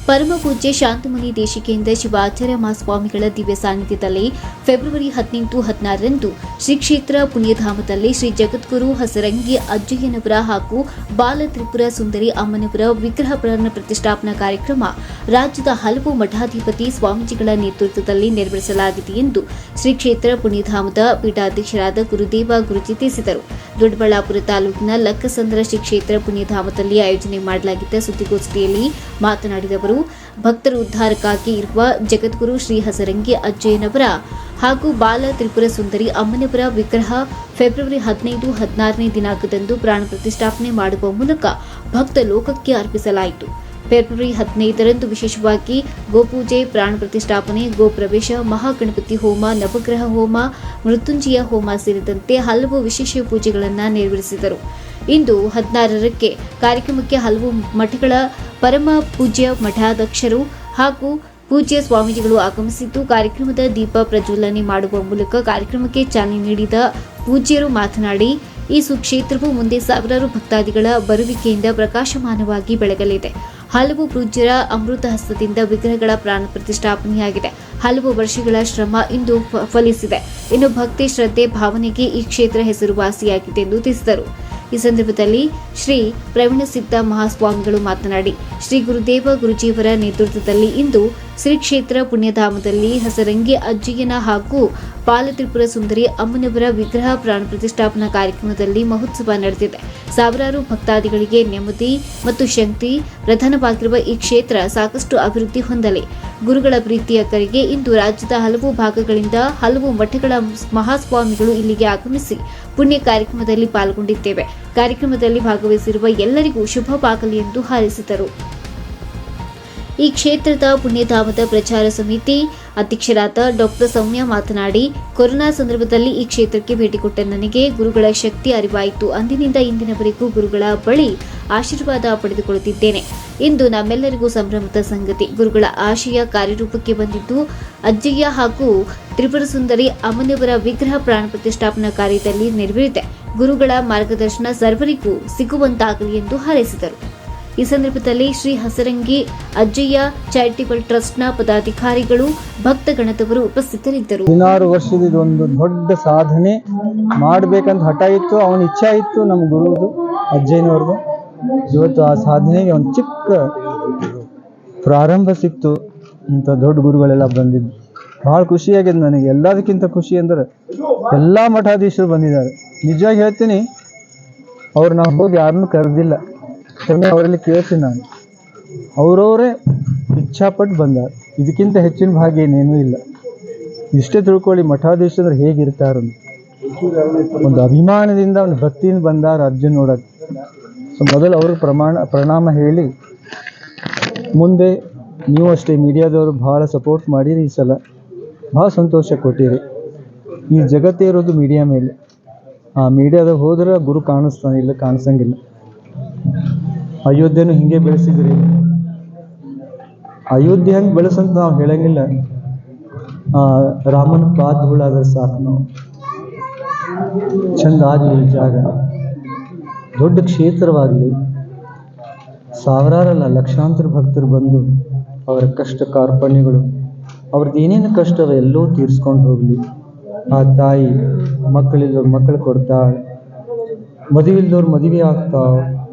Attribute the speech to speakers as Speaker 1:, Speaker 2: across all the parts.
Speaker 1: ಪರಮ ಪೂಜ್ಯ ಶಾಂತಮುನಿ ದೇಶಿಕೇಂದ್ರ ಶಿವಾಚಾರ್ಯ ಮಹಾಸ್ವಾಮಿಗಳ ದಿವ್ಯ ಸಾನ್ನಿಧ್ಯದಲ್ಲಿ ಫೆಬ್ರವರಿ 18-16ರಂದು ಶ್ರೀ ಕ್ಷೇತ್ರ ಪುಣ್ಯಧಾಮದಲ್ಲಿ ಶ್ರೀ ಜಗದ್ಗುರು ಹಸರಂಗಿ ಅಜ್ಜಯ್ಯನವರ ಹಾಗೂ ಬಾಲ ತ್ರಿಪುರ ಸುಂದರಿ ಅಮ್ಮನವರ ವಿಗ್ರಹ ಪ್ರಾಣ ಪ್ರತಿಷ್ಠಾಪನಾ ಕಾರ್ಯಕ್ರಮ ರಾಜ್ಯದ ಹಲವು ಮಠಾಧಿಪತಿ ಸ್ವಾಮೀಜಿಗಳ ನೇತೃತ್ವದಲ್ಲಿ ನೆರವೇರಿಸಲಾಗಿದೆ ಎಂದು ಶ್ರೀ ಕ್ಷೇತ್ರ ಪುಣ್ಯಧಾಮದ ಪೀಠಾಧ್ಯಕ್ಷರಾದ ಗುರುದೇವ ಗುರುಜಿ ತಿಳಿಸಿದರು. ದೊಡ್ಡಬಳ್ಳಾಪುರ ತಾಲೂಕಿನ ಲಕ್ಕಸಂದ್ರ ಶ್ರೀ ಕ್ಷೇತ್ರ ಪುಣ್ಯಧಾಮದಲ್ಲಿ ಆಯೋಜನೆ ಮಾಡಲಾಗಿದ್ದ ಸುದ್ದಿಗೋಷ್ಠಿಯಲ್ಲಿ ಮಾತನಾಡಿದ ಅವರು, ಭಕ್ತರ ಉದ್ಧಾರಕ್ಕಾಗಿ ಇರುವ ಜಗದ್ಗುರು ಶ್ರೀ ಹಸರಂಗಿ ಅಜ್ಜಯ್ಯನವರ ಹಾಗೂ ಬಾಲ ತ್ರಿಪುರ ಸುಂದರಿ ಅಮ್ಮನವರ ವಿಗ್ರಹ ಫೆಬ್ರವರಿ 15-16ನೇ ದಿನಾಂಕದಂದು ಪ್ರಾಣ ಪ್ರತಿಷ್ಠಾಪನೆ ಮಾಡುವ ಮೂಲಕ ಭಕ್ತ ಲೋಕಕ್ಕೆ ಅರ್ಪಿಸಲಾಯಿತು. ಫೆಬ್ರವರಿ 15ರಂದು ವಿಶೇಷವಾಗಿ ಗೋಪೂಜೆ, ಪ್ರಾಣ ಪ್ರತಿಷ್ಠಾಪನೆ, ಗೋಪ್ರವೇಶ, ಮಹಾಗಣಪತಿ ಹೋಮ, ನವಗ್ರಹ ಹೋಮ, ಮೃತ್ಯುಂಜಯ ಹೋಮ ಸೇರಿದಂತೆ ಹಲವು ವಿಶೇಷ ಪೂಜೆಗಳನ್ನು ನೆರವೇರಿಸಿದರು. ಇಂದು 16ಕ್ಕೆ ಕಾರ್ಯಕ್ರಮಕ್ಕೆ ಹಲವು ಮಠಗಳ ಪರಮ ಪೂಜ್ಯ ಮಠಾಧ್ಯಕ್ಷರು ಹಾಗೂ ಪೂಜ್ಯ ಸ್ವಾಮೀಜಿಗಳು ಆಗಮಿಸಿದ್ದು, ಕಾರ್ಯಕ್ರಮದ ದೀಪ ಪ್ರಜ್ವಲನೆ ಮಾಡುವ ಮೂಲಕ ಕಾರ್ಯಕ್ರಮಕ್ಕೆ ಚಾಲನೆ ನೀಡಿದ ಪೂಜ್ಯರು ಮಾತನಾಡಿ, ಈ ಸುಕ್ಷೇತ್ರವು ಮುಂದೆ ಸಾವಿರಾರು ಭಕ್ತಾದಿಗಳ ಬರುವಿಕೆಯಿಂದ ಪ್ರಕಾಶಮಾನವಾಗಿ ಬೆಳಗಲಿದೆ. ಹಲವು ಪೂಜ್ಯರ ಅಮೃತ ಹಸ್ತದಿಂದ ವಿಗ್ರಹಗಳ ಪ್ರಾಣ ಪ್ರತಿಷ್ಠಾಪನೆಯಾಗಿದೆ. ಹಲವು ವರ್ಷಗಳ ಶ್ರಮ ಇಂದು ಫಲಿಸಿದೆ. ಇನ್ನು ಭಕ್ತಿ, ಶ್ರದ್ಧೆ, ಭಾವನೆಗೆ ಈ ಕ್ಷೇತ್ರ ಹೆಸರುವಾಸಿಯಾಗಿದೆ ಎಂದು ತಿಳಿಸಿದರು. ಈ ಸಂದರ್ಭದಲ್ಲಿ ಶ್ರೀ ಪ್ರವೀಣ ಸಿದ್ಧ ಮಹಾಸ್ವಾಮಿಗಳು ಮಾತನಾಡಿ, ಶ್ರೀ ಗುರುದೇವ ಗುರುಜಿಯವರ ನೇತೃತ್ವದಲ್ಲಿ ಇಂದು ಶ್ರೀ ಕ್ಷೇತ್ರ ಪುಣ್ಯಧಾಮದಲ್ಲಿ ಹಸರಂಗಿ ಅಜ್ಜಯ್ಯನ ಹಾಗೂ ಬಾಲತ್ರಿಪುರ ಸುಂದರಿ ಅಮ್ಮನವರ ವಿಗ್ರಹ ಪ್ರಾಣ ಪ್ರತಿಷ್ಠಾಪನಾ ಕಾರ್ಯಕ್ರಮದಲ್ಲಿ ಮಹೋತ್ಸವ ನಡೆದಿದೆ. ಸಾವಿರಾರು ಭಕ್ತಾದಿಗಳಿಗೆ ನೆಮ್ಮದಿ ಮತ್ತು ಶಕ್ತಿ ಪ್ರಧಾನವಾಗಿರುವ ಈ ಕ್ಷೇತ್ರ ಸಾಕಷ್ಟು ಅಭಿವೃದ್ಧಿ ಹೊಂದಲಿ. ಗುರುಗಳ ಪ್ರೀತಿಯ ಕರೆಗೆ ಇಂದು ರಾಜ್ಯದ ಹಲವು ಭಾಗಗಳಿಂದ ಹಲವು ಮಠಗಳ ಮಹಾಸ್ವಾಮಿಗಳು ಇಲ್ಲಿಗೆ ಆಗಮಿಸಿ ಪುಣ್ಯ ಕಾರ್ಯಕ್ರಮದಲ್ಲಿ ಪಾಲ್ಗೊಂಡಿದ್ದೇವೆ. ಕಾರ್ಯಕ್ರಮದಲ್ಲಿ ಭಾಗವಹಿಸಿರುವ ಎಲ್ಲರಿಗೂ ಶುಭವಾಗಲಿ ಎಂದು ಹಾರೈಸಿದರು. ಈ ಕ್ಷೇತ್ರದ ಪುಣ್ಯಧಾಮದ ಪ್ರಚಾರ ಸಮಿತಿ ಅಧ್ಯಕ್ಷರಾದ ಡಾಕ್ಟರ್ ಸೌಮ್ಯ ಮಾತನಾಡಿ, ಕೊರೋನಾ ಸಂದರ್ಭದಲ್ಲಿ ಈ ಕ್ಷೇತ್ರಕ್ಕೆ ಭೇಟಿ ಕೊಟ್ಟ ನನಗೆ ಗುರುಗಳ ಶಕ್ತಿ ಅರಿವಾಯಿತು. ಅಂದಿನಿಂದ ಇಂದಿನವರೆಗೂ ಗುರುಗಳ ಬಳಿ ಆಶೀರ್ವಾದ ಪಡೆದುಕೊಳ್ಳುತ್ತಿದ್ದೇನೆ. ಇಂದು ನಮ್ಮೆಲ್ಲರಿಗೂ ಸಂಭ್ರಮದ ಸಂಗತಿ. ಗುರುಗಳ ಆಶಯ ಕಾರ್ಯರೂಪಕ್ಕೆ ಬಂದಿದ್ದು, ಅಜ್ಜಯ್ಯ ಹಾಗೂ ತ್ರಿಪುರ ಸುಂದರಿ ಅಮ್ಮನವರ ವಿಗ್ರಹ ಪ್ರಾಣ ಪ್ರತಿಷ್ಠಾಪನಾ ಕಾರ್ಯದಲ್ಲಿ ನೆರವೇರಿದೆ. ಗುರುಗಳ ಮಾರ್ಗದರ್ಶನ ಸರ್ವರಿಗೂ ಸಿಗುವಂತಾಗಲಿ ಎಂದು ಹಾರೈಸಿದರು. ಈ ಸಂದರ್ಭದಲ್ಲಿ ಶ್ರೀ ಹಸರಂಗಿ ಅಜ್ಜಯ್ಯ ಚಾರಿಟೇಬಲ್ ಟ್ರಸ್ಟ್ನ ಪದಾಧಿಕಾರಿಗಳು, ಭಕ್ತಗಣದವರು ಉಪಸ್ಥಿತರಿದ್ದರು.
Speaker 2: 16 ವರ್ಷದ ಇದೊಂದು ದೊಡ್ಡ ಸಾಧನೆ ಮಾಡಬೇಕಂತ ಹಠ ಇತ್ತು, ಅವನ ಇಚ್ಛೆ ಇತ್ತು ನಮ್ಮ ಗುರುದು ಅಜ್ಜಯ್ಯನವ್ರದ್ದು. ಇವತ್ತು ಆ ಸಾಧನೆಗೆ ಒಂದು ಚಿಕ್ಕ ಪ್ರಾರಂಭ ಸಿಕ್ತು. ಇಂಥ ದೊಡ್ಡ ಗುರುಗಳೆಲ್ಲ ಬಂದಿದ್ದು ಭಾಳ ಖುಷಿಯಾಗಿದೆ ನನಗೆ. ಎಲ್ಲದಕ್ಕಿಂತ ಖುಷಿ ಅಂದ್ರೆ ಎಲ್ಲ ಮಠಾಧೀಶರು ಬಂದಿದ್ದಾರೆ. ನಿಜವಾಗಿ ಹೇಳ್ತೀನಿ, ಅವ್ರು ನಾವು ಹೋಗಿ ಯಾರನ್ನೂ ಕರೆದಿಲ್ಲ. ಅವರಲ್ಲಿ ಕೇಳ್ತೀನಿ ನಾನು, ಅವರವರೇ ಇಚ್ಛಾಪಟ್ಟು ಬಂದಾರ. ಇದಕ್ಕಿಂತ ಹೆಚ್ಚಿನ ಭಾಗ್ಯ ಏನೇನೂ ಇಲ್ಲ. ಇಷ್ಟೇ ತಿಳ್ಕೊಳ್ಳಿ, ಮಠಾಧೀಶರು ಹೇಗಿರ್ತಾರ. ಒಂದು ಅಭಿಮಾನದಿಂದ, ಒಂದು ಭಕ್ತಿಯಿಂದ ಬಂದಾರ ಅರ್ಜುನ್ ನೋಡೋದು. ಸೊ ಮೊದಲು ಅವ್ರಿಗೆ ಪ್ರಣಾಮ ಹೇಳಿ, ಮುಂದೆ ನೀವು ಅಷ್ಟೇ ಮೀಡಿಯಾದವರು ಭಾಳ ಸಪೋರ್ಟ್ ಮಾಡಿರಿ. ಈ ಸಲ ಭಾಳ ಸಂತೋಷ ಕೊಟ್ಟಿರಿ. ಈ ಜಗತ್ತೇ ಇರೋದು ಮೀಡಿಯಾ ಮೇಲೆ. ಆ ಮೀಡಿಯಾದಾಗ ಹೋದ್ರೆ ಗುರು ಕಾಣಿಸ್ತಾನೆ, ಇಲ್ಲ ಕಾಣಿಸಂಗಿಲ್ಲ. ಅಯೋಧ್ಯೆನೂ ಹಿಂಗೆ ಬೆಳೆಸಿದ್ರಿ. ಅಯೋಧ್ಯೆ ಹಂಗೆ ಬೆಳೆಸಂತ ನಾವು ಹೇಳಂಗಿಲ್ಲ. ರಾಮನ ಪಾದಗಳಾದ್ರೆ ಸಾಕು, ನಾವು ಚಂದ ಆಗಲಿ, ಜಾಗ ದೊಡ್ಡ ಕ್ಷೇತ್ರವಾಗಲಿ, ಸಾವಿರಾರಲ್ಲ ಲಕ್ಷಾಂತರ ಭಕ್ತರು ಬಂದು ಅವರ ಕಷ್ಟ ಕಾರ್ಪಣ್ಯಗಳು, ಅವ್ರದ್ದು ಏನೇನು ಕಷ್ಟವ ಎಲ್ಲೋ ತೀರಿಸ್ಕೊಂಡು ಹೋಗಲಿ. ಆ ತಾಯಿ ಮಕ್ಕಳಿಲ್ಲದವ್ರು ಮಕ್ಕಳು ಕೊಡ್ತಾಳೆ, ಮದುವೆ ಇಲ್ದವ್ರು ಮದುವೆ ಆಗ್ತಾವೆ,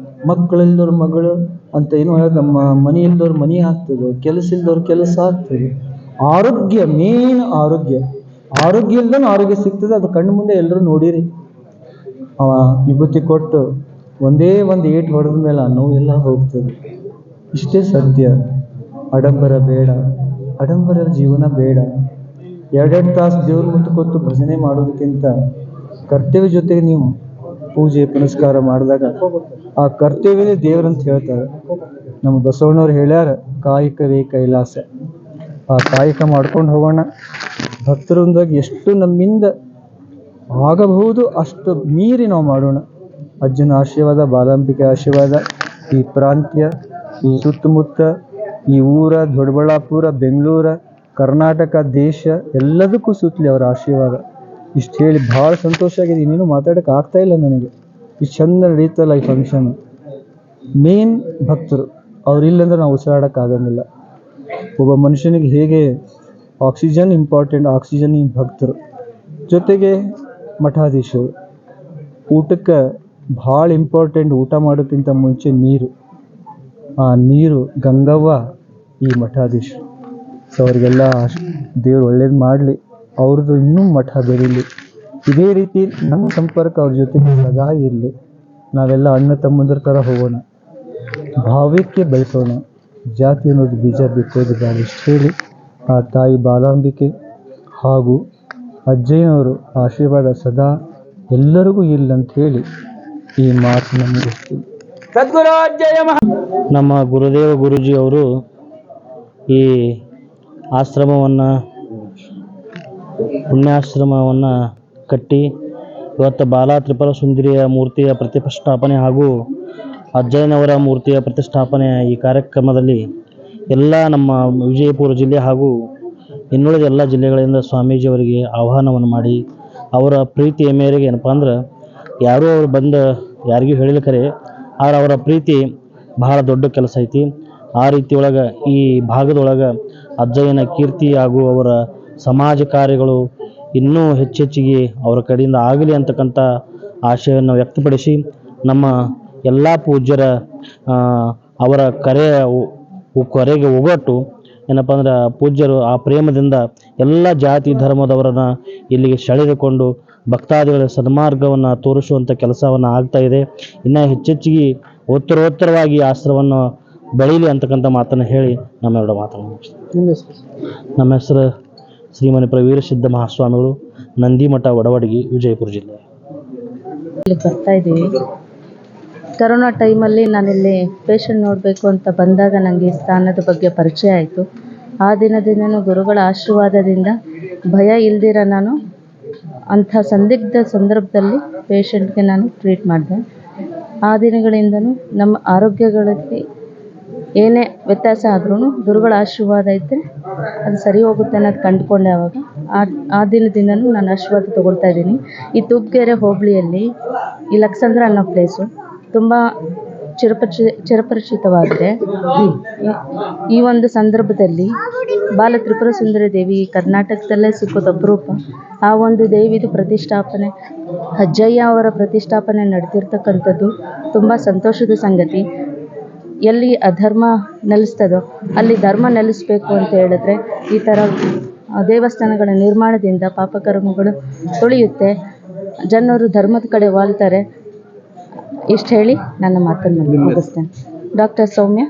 Speaker 2: ಮಕ್ಕಳಿಲ್ದವ್ರ ಮಗಳು ಅಂತ ಏನು ಹೇಳೋದು, ನಮ್ಮ ಮನೆ ಇಲ್ದವ್ರು ಮನೆ ಆಗ್ತದೆ, ಕೆಲಸ ಇಲ್ದವ್ರ ಕೆಲಸ ಆಗ್ತದೆ. ಆರೋಗ್ಯ ಮೇನ್, ಆರೋಗ್ಯ ಇಲ್ದನೂ ಆರೋಗ್ಯ ಸಿಗ್ತದೆ. ಅದು ಕಣ್ಣು ಮುಂದೆ ಎಲ್ಲರೂ ನೋಡಿರಿ. ಅವ ವಿಭೂತಿ ಕೊಟ್ಟು ಒಂದೇ ಒಂದು ಏಟು ಹೊಡೆದ ಮೇಲೆ ಆ ನೋವೆಲ್ಲ ಹೋಗ್ತದೆ. ಇಷ್ಟೇ ಸತ್ಯ. ಆಡಂಬರ ಬೇಡ, ಆಡಂಬರ ಜೀವನ ಬೇಡ. 2 ತಾಸು ದೇವ್ರ ಮುಂದೆ ಕೂತು ಭಜನೆ ಮಾಡೋದಕ್ಕಿಂತ ಕರ್ತವ್ಯ ಜೊತೆಗೆ ನೀವು ಪೂಜೆ ಪುನಸ್ಕಾರ ಮಾಡಿದಾಗ ಆ ಕರ್ತವ್ಯವೇ ದೇವ್ರಂತ ಹೇಳ್ತಾರೆ. ನಮ್ಮ ಬಸವಣ್ಣವ್ರು ಹೇಳ್ಯಾರ, ಕಾಯಕವೇ ಕೈಲಾಸ. ಆ ಕಾಯಕ ಮಾಡ್ಕೊಂಡು ಹೋಗೋಣ. ಭಕ್ತರೊಂದಾಗಿ ಎಷ್ಟು ನಮ್ಮಿಂದ ಆಗಬಹುದು ಅಷ್ಟು ಮೀರಿ ನಾವು ಮಾಡೋಣ. ಅಜ್ಜನ ಆಶೀರ್ವಾದ, ಬಾಲಾಂಬಿಕೆ ಆಶೀರ್ವಾದ ಈ ಪ್ರಾಂತ್ಯ, ಈ ಸುತ್ತಮುತ್ತ, ಈ ಊರ, ದೊಡ್ಡಬಳ್ಳಾಪುರ, ಬೆಂಗಳೂರು, ಕರ್ನಾಟಕ, ದೇಶ ಎಲ್ಲದಕ್ಕೂ ಸುತ್ತಲಿ ಅವರ ಆಶೀರ್ವಾದ. ಇಷ್ಟು ಹೇಳಿ ಭಾಳ ಸಂತೋಷ ಆಗಿದೆ. ಇನ್ನೇನು ಮಾತಾಡೋಕೆ ಆಗ್ತಾ ಇಲ್ಲ ನನಗೆ. ಇಷ್ಟು ಚಂದ ನಡೀತಲ್ಲ ಈ ಫಂಕ್ಷನ್. ಮೇನ್ ಭಕ್ತರು ಅವ್ರಿಲ್ಲಂದ್ರೆ ನಾವು ಉಸಿರಾಡೋಕ್ಕಾಗಂಗಿಲ್ಲ. ಒಬ್ಬ ಮನುಷ್ಯನಿಗೆ ಹೇಗೆ ಆಕ್ಸಿಜನ್ ಇಂಪಾರ್ಟೆಂಟ್, ಆಕ್ಸಿಜನ್ ಭಕ್ತರು, ಜೊತೆಗೆ ಮಠಾಧೀಶರು. ಊಟಕ್ಕೆ ಭಾಳ ಇಂಪಾರ್ಟೆಂಟ್, ಊಟ ಮಾಡೋಕ್ಕಿಂತ ಮುಂಚೆ ನೀರು. ಆ ನೀರು ಗಂಗವ್ವ ಈ ಮಠಾಧೀಶರು. ಸೊ ಅವ್ರಿಗೆಲ್ಲ ದೇವ್ರು ಒಳ್ಳೇದು ಮಾಡಲಿ, ಅವ್ರದ್ದು ಇನ್ನೂ ಮಠ ಬೆಳೀಲಿ. ಇದೇ ರೀತಿ ನಮ್ಮ ಸಂಪರ್ಕ ಅವ್ರ ಜೊತೆಗೆ ಸದಾ ಇರಲಿ. ನಾವೆಲ್ಲ ಅಣ್ಣ ತಮ್ಮಂದ್ರ ಥರ ಹೋಗೋಣ, ಭಾವ್ಯಕ್ಕೆ ಬೆಳೆಸೋಣ, ಜಾತಿ ಅನ್ನೋದು ಬೀಜ ಬಿತ್ತೋದು ಬೇಡ. ಇಷ್ಟು ಹೇಳಿ ಆ ತಾಯಿ ಬಾಲಾಂಬಿಕೆ ಹಾಗೂ ಅಜ್ಜಯ್ಯನವರು ಆಶೀರ್ವಾದ ಸದಾ ಎಲ್ಲರಿಗೂ ಇಲ್ಲ ಅಂತ ಹೇಳಿ ಈ ಮಾತನ್ನ ಮುಗಿಸ್ತೀನಿ.
Speaker 3: ಸದ್ಗುರು ಅಜ್ಜಯ್ಯ ನಮ್ಮ ಗುರುದೇವ ಗುರೂಜಿ ಅವರು ಈ ಆಶ್ರಮವನ್ನು, ಪುಣ್ಯಾಶ್ರಮವನ್ನು ಕಟ್ಟಿ ಇವತ್ತು ಬಾಲಾ ತ್ರಿಪುರ ಸುಂದರಿಯ ಮೂರ್ತಿಯ ಪ್ರತಿಷ್ಠಾಪನೆ ಹಾಗೂ ಅಜ್ಜಯ್ಯನವರ ಮೂರ್ತಿಯ ಪ್ರತಿಷ್ಠಾಪನೆ ಈ ಕಾರ್ಯಕ್ರಮದಲ್ಲಿ ಎಲ್ಲ ನಮ್ಮ ವಿಜಯಪುರ ಜಿಲ್ಲೆ ಹಾಗೂ ಇನ್ನುಳಿದ ಎಲ್ಲ ಜಿಲ್ಲೆಗಳಿಂದ ಸ್ವಾಮೀಜಿಯವರಿಗೆ ಆಹ್ವಾನವನ್ನು ಮಾಡಿ ಅವರ ಪ್ರೀತಿಯ ಮೇರೆಗೆ ಏನಪ್ಪ ಅಂದ್ರೆ ಯಾರೂ ಅವ್ರು ಬಂದು ಯಾರಿಗೂ ಹೇಳಿಲ್ಲಕರೆ ಆದ್ರೆ ಅವರ ಪ್ರೀತಿ ಬಹಳ ದೊಡ್ಡ ಕೆಲಸ ಐತಿ. ಆ ರೀತಿ ಒಳಗೆ ಈ ಭಾಗದೊಳಗೆ ಅಜ್ಜಯ್ಯನ ಕೀರ್ತಿ ಹಾಗೂ ಅವರ ಸಮಾಜ ಕಾರ್ಯಗಳು ಇನ್ನೂ ಹೆಚ್ಚೆಚ್ಚಿಗೆ ಅವರ ಕಡೆಯಿಂದ ಆಗಲಿ ಅಂತಕ್ಕಂಥ ಆಶಯವನ್ನು ವ್ಯಕ್ತಪಡಿಸಿ ನಮ್ಮ ಎಲ್ಲ ಪೂಜ್ಯರ ಅವರ ಕರೆಗೆ ಒಗ್ಗಟ್ಟು ಏನಪ್ಪ ಅಂದ್ರೆ ಪೂಜ್ಯರು ಆ ಪ್ರೇಮದಿಂದ ಎಲ್ಲ ಜಾತಿ ಧರ್ಮದವರನ್ನು ಇಲ್ಲಿಗೆ ಸೆಳೆದುಕೊಂಡು ಭಕ್ತಾದಿಗಳ ಸನ್ಮಾರ್ಗವನ್ನು ತೋರಿಸುವಂಥ ಕೆಲಸವನ್ನು ಆಗ್ತಾ ಇದೆ. ಇನ್ನು ಹೆಚ್ಚೆಚ್ಚಿಗೆ ಉತ್ತರೋತ್ತರವಾಗಿ ಆಶ್ರಮವನ್ನು ಬೆಳೀಲಿ ಅಂತಕ್ಕಂಥ ಮಾತನ್ನು ಹೇಳಿ ನಮ್ಮೆರಡು ಮಾತನ್ನು ಮುಗಿಸ್ತೀವಿ. ನಮ್ಮ ಹೆಸರು ಶ್ರೀಮನಿ ವೀರಸಿದ್ಧ ಮಹಾಸ್ವಾಮಿಗಳು, ನಂದಿಮಠ, ವಡವಡಗಿ, ವಿಜಯಪುರ ಜಿಲ್ಲೆ.
Speaker 4: ಇಲ್ಲಿ ಬರ್ತಾ ಇದ್ದೀವಿ. ಕರೋನಾ ಟೈಮಲ್ಲಿ ನಾನಿಲ್ಲಿ ಪೇಷಂಟ್ ನೋಡಬೇಕು ಅಂತ ಬಂದಾಗ ನನಗೆ ಈ ಸ್ಥಾನದ ಬಗ್ಗೆ ಪರಿಚಯ ಆಯಿತು. ಆ ದಿನದಿಂದನೂ ಗುರುಗಳ ಆಶೀರ್ವಾದದಿಂದ ಭಯ ಇಲ್ದಿರ ನಾನು ಅಂಥ ಸಂದಿಗ್ಧ ಸಂದರ್ಭದಲ್ಲಿ ಪೇಷಂಟ್ಗೆ ನಾನು ಟ್ರೀಟ್ ಮಾಡಿದೆ. ಆ ದಿನಗಳಿಂದನೂ ನಮ್ಮ ಆರೋಗ್ಯಗಳಲ್ಲಿ ಏನೇ ವ್ಯತ್ಯಾಸ ಆದ್ರೂ ಗುರುಗಳ ಆಶೀರ್ವಾದ ಇದ್ದರೆ ಅದು ಸರಿ ಹೋಗುತ್ತೆ ಅನ್ನೋದು ಕಂಡುಕೊಂಡೆ. ಆವಾಗ ಆ ದಿನದಿಂದನೂ ನಾನು ಆಶೀರ್ವಾದ ತೊಗೊಳ್ತಾ ಇದ್ದೀನಿ. ಈ ತೂಪ್ಗೆರೆ ಹೋಬಳಿಯಲ್ಲಿ ಈ ಲಕ್ಸಂದ್ರ ಅನ್ನೋ ಪ್ಲೇಸು ತುಂಬ ಚಿರಪರಿಚಿತವಾಗಿದೆ. ಈ ಒಂದು ಸಂದರ್ಭದಲ್ಲಿ ಬಾಲ ತ್ರಿಪುರ ಸುಂದರಿ ದೇವಿ ಕರ್ನಾಟಕದಲ್ಲೇ ಸಿಕ್ಕೋದು ಅಪರೂಪ. ಆ ಒಂದು ದೇವಿದು ಪ್ರತಿಷ್ಠಾಪನೆ, ಅಜ್ಜಯ್ಯ ಅವರ ಪ್ರತಿಷ್ಠಾಪನೆ ನಡೆದಿರ್ತಕ್ಕಂಥದ್ದು ತುಂಬ ಸಂತೋಷದ ಸಂಗತಿ. ಎಲ್ಲಿ ಅಧರ್ಮ ನೆಲೆಸ್ತದೋ ಅಲ್ಲಿ ಧರ್ಮ ನೆಲೆಸಬೇಕು ಅಂತ ಹೇಳಿದ್ರೆ ಈ ಥರ ದೇವಸ್ಥಾನಗಳ ನಿರ್ಮಾಣದಿಂದ ಪಾಪಕರ್ಮಗಳು ತೊಳೆಯುತ್ತೆ, ಜನರು ಧರ್ಮದ ಕಡೆ ವಾಲ್ತಾರೆ. ಇಷ್ಟು ಹೇಳಿ ನನ್ನ ಮಾತನ್ನು ಮುಗಿಸ್ತೇನೆ. ಡಾಕ್ಟರ್ ಸೌಮ್ಯ.